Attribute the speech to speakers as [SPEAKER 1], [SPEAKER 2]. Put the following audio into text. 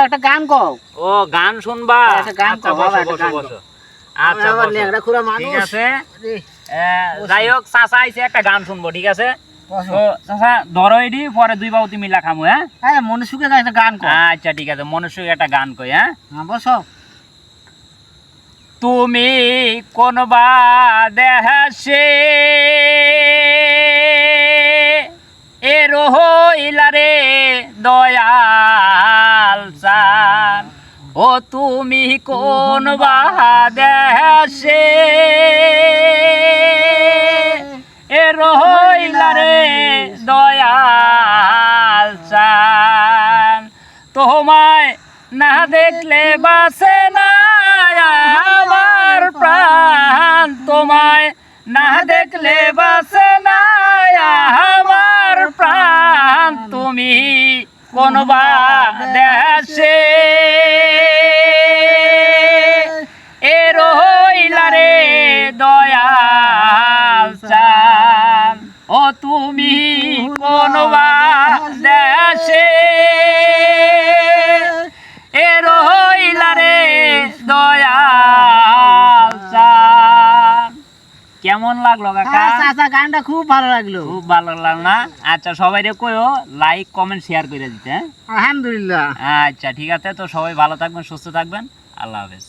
[SPEAKER 1] একটা গান কও।
[SPEAKER 2] ও গান শুনবা?
[SPEAKER 1] একটা গান
[SPEAKER 2] আচ্ছা
[SPEAKER 1] কও,
[SPEAKER 2] বসো
[SPEAKER 1] একটা
[SPEAKER 2] বসো
[SPEAKER 1] গান
[SPEAKER 2] বসো।
[SPEAKER 1] কও।
[SPEAKER 2] আচ্ছা
[SPEAKER 1] আবার
[SPEAKER 2] বসো।
[SPEAKER 1] ল্যাংড়া খুড়া মানুষ।
[SPEAKER 2] ঠিক আছে।
[SPEAKER 1] রে,
[SPEAKER 2] যাই হোক চাচা আইছে একটা গান শুনবো, ঠিক আছে?
[SPEAKER 1] বসো।
[SPEAKER 2] তো চাচা ধরো এডি, পরে দুই বাবু তুমি লাখামু, হ্যাঁ?
[SPEAKER 1] হ্যাঁ, মনে সুখে একটা গান কও।
[SPEAKER 2] আচ্ছা ঠিক আছে, মনুষ্য একটা গান কই, হ্যাঁ?
[SPEAKER 1] হ্যাঁ, বসো।
[SPEAKER 2] তুমি কোন বা দেশে এ রহিলা রে দয়াল চান, ও তুমি কোন বা দেশে এ রহিলা রে দয়াল চান, তোমায় না দেখলে বাসে না আমার প্রাণ, তোমায় না দেখলে বাসে না আমার প্রাণ, তুমি কোন বা দেশে এ রহিলা রে দয়াল চান, ও তুমি কোন বা দেশে এ রহিলা রে দয়াল চান। কেমন লাগলো কাকা?
[SPEAKER 1] হ্যাঁ, চাচা গানটা খুব ভালো লাগলো।
[SPEAKER 2] খুব ভালো লাগলো না? আচ্ছা সবাই রে কইও লাইক কমেন্ট শেয়ার করে দিতে, হ্যাঁ?
[SPEAKER 1] আলহামদুলিল্লাহ।
[SPEAKER 2] আচ্ছা ঠিক আছে, তো সবাই ভালো থাকবেন, সুস্থ থাকবেন, আল্লাহ হাফেজ।